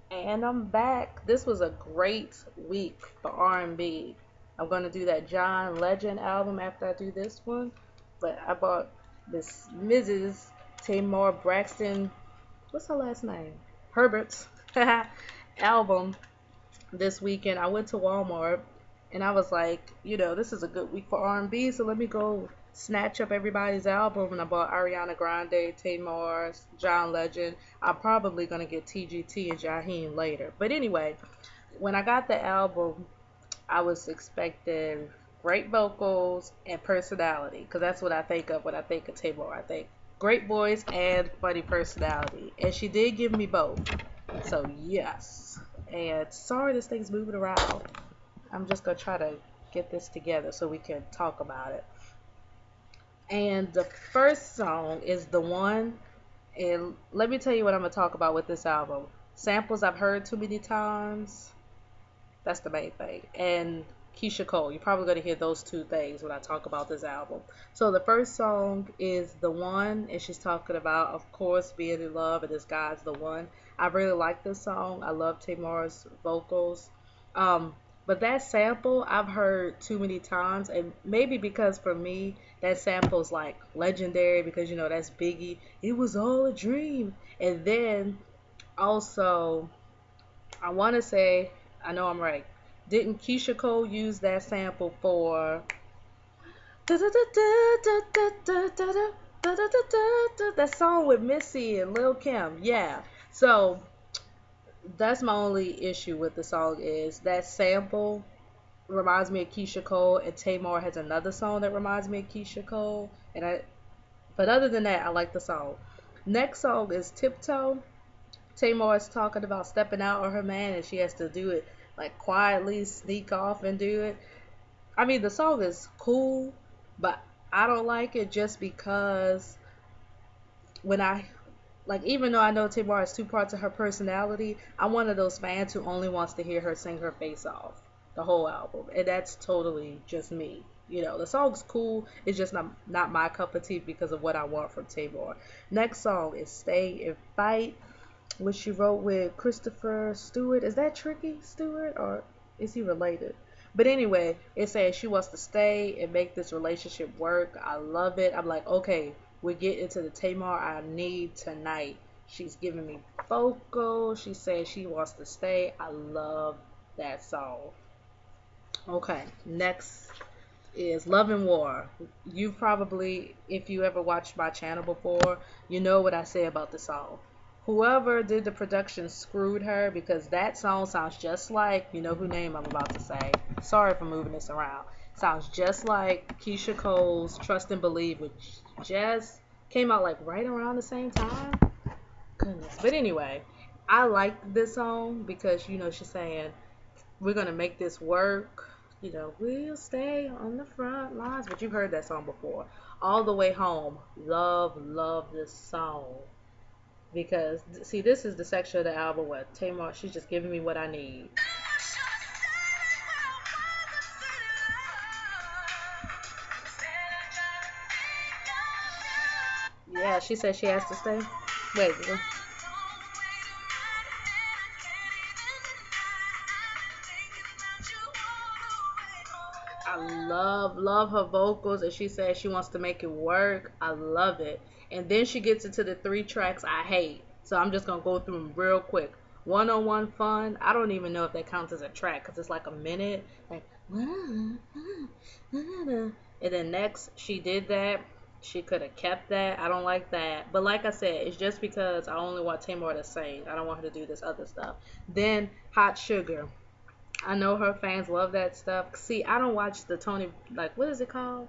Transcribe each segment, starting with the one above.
And I'm back. This was a great week for R&B. I'm gonna do that John Legend album after I do this one, but I bought this Mrs. Tamar Braxton. What's her last name? Herbert's album this weekend. I went to Walmart and I was like, this is a good week for R&B, so let me go snatch up everybody's album. And I bought Ariana Grande, Tamar, John Legend. I'm probably gonna get TGT and Jaheim later. But anyway, when I got the album, I was expecting great vocals and personality, because that's what I think of when I think of Tamar. I think great voice and funny personality, and she did give me both. So yes. And sorry this thing's moving around. I'm just gonna try to get this together so we can talk about it. And the first song is The One. And let me tell you what I'm gonna talk about with this album. Samples I've heard too many times. That's the main thing. And Keisha Cole. You're probably gonna hear those two things when I talk about this album. So the first song is The One, and she's talking about, of course, being in love, and this guy's the one. I really like this song. I love Tamar's vocals. Um, but that sample I've heard too many times, and maybe because for me that sample's like legendary because that's Biggie. It was all a dream. And then also I want to say, I know I'm right. Didn't Keisha Cole use that sample for that song with Missy and Lil Kim? Yeah. So that's my only issue with the song is that sample reminds me of Keisha Cole, and Tamar has another song that reminds me of Keisha Cole. But other than that, I like the song. Next song is Tiptoe. Tamar is talking about stepping out on her man, and she has to do it like quietly, sneak off and do it. I mean, the song is cool, but I don't like it just because when I like, even though I know Tamar has two parts of her personality, I'm one of those fans who only wants to hear her sing her face off the whole album, and that's totally just me. The song's cool. It's just not my cup of tea because of what I want from Tamar. Next song is "Stay and Fight," which she wrote with Christopher Stewart. Is that Tricky Stewart or is he related? But anyway, it says she wants to stay and make this relationship work. I love it. I'm like, okay, we're getting to the Tamar I need tonight. She's giving me vocals. She says she wants to stay. I love that song. Okay, next is Love and War. You probably, if you ever watched my channel before, you know what I say about the song. Whoever did the production screwed her because that song sounds just like, you know who name I'm about to say. Sorry for moving this around. Sounds just like Keisha Cole's Trust and Believe, which just came out like right around the same time. Goodness. But anyway, I like this song because, she's saying, we're going to make this work. We'll stay on the front lines. But you've heard that song before. All the Way Home. Love this song. Because, see, this is the section of the album where Tamar, she's just giving me what I need. Yeah, she said she has to stay. Wait. I love her vocals, and she says she wants to make it work. I love it. And then she gets into the three tracks I hate. So I'm just gonna go through them real quick. One on One Fun. I don't even know if that counts as a track because it's like a minute. Like, and then next she did that. She could have kept that. I don't like that. But like I said, it's just because I only want Tamar to sing. I don't want her to do this other stuff. Then Hot Sugar. I know her fans love that stuff. See, I don't watch the Tony, like, what is it called?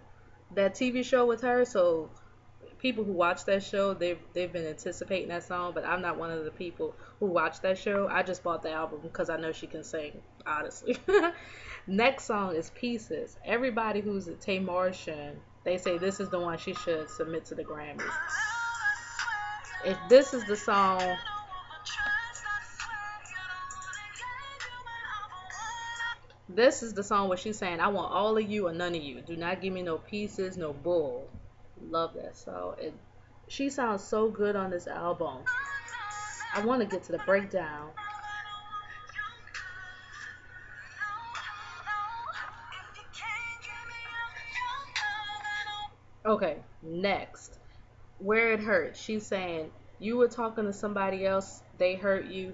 That TV show with her. So people who watch that show, they've been anticipating that song, but I'm not one of the people who watch that show. I just bought the album because I know she can sing, honestly. Next song is Pieces. Everybody who's a Tamartian, they say this is the one she should submit to the Grammys. If this is the song, this is the song where she's saying, I want all of you or none of you. Do not give me no pieces, no bull. Love that song. She sounds so good on this album. I want to get to the breakdown. Okay, next. Where it hurts. She's saying, you were talking to somebody else, they hurt you.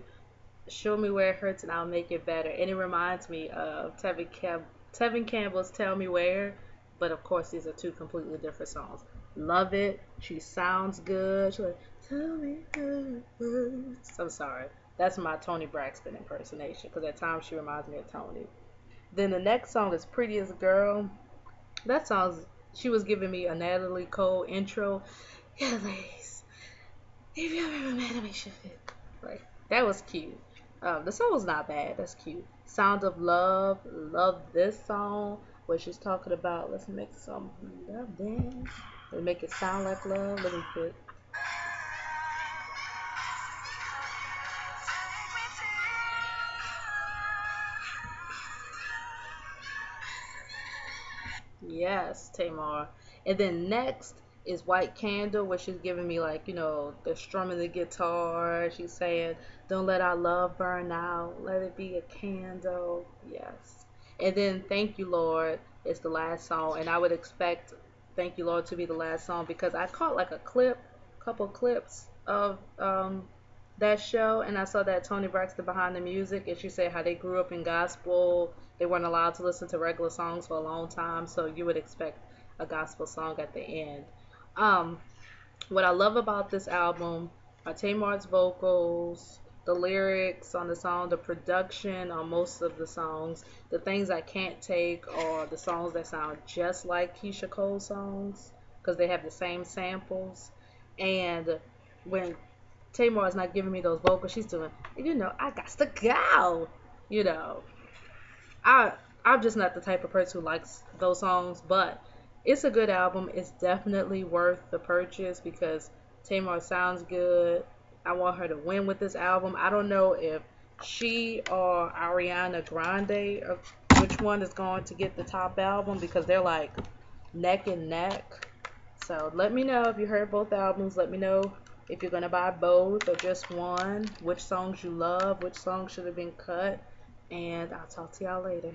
Show me where it hurts and I'll make it better. And it reminds me of Tevin Campbell's Tell Me Where, but of course these are two completely different songs. Love it. She sounds good. She's like, tell me where it hurts. I'm sorry. That's my Toni Braxton impersonation because at times she reminds me of Toni. Then the next song is Prettiest Girl. That song's, she was giving me a Natalie Cole intro. Yeah, ladies, if you ever mad at me, shit. Like, that was cute. The song was not bad. That's cute. Sound of Love. Love this song. What she's talking about. Let's make some love dance. Let's make it sound like love. Let me put. Yes, Tamar. And then next is White Candle, where she's giving me like, the strumming the guitar. She's saying, don't let our love burn out. Let it be a candle. Yes. And then Thank You, Lord is the last song. And I would expect Thank You, Lord to be the last song because I caught like a couple clips of that show, and I saw that Toni Braxton behind the music, and she said how they grew up in gospel. They weren't allowed to listen to regular songs for a long time, so you would expect a gospel song at the end. Um, what I love about this album are Tamar's vocals, the lyrics on the song, the production on most of the songs. The things I can't take are the songs that sound just like Keisha Cole songs because they have the same samples. And when Tamar is not giving me those vocals, she's doing, I got to go. You know, I I'm just not the type of person who likes those songs, but it's a good album. It's definitely worth the purchase because Tamar sounds good. I want her to win with this album. I don't know if she or Ariana Grande, or which one is going to get the top album because they're like neck and neck. So let me know if you heard both albums. Let me know if you're gonna buy both or just one. Which songs you love, which songs should have been cut, and I'll talk to y'all later.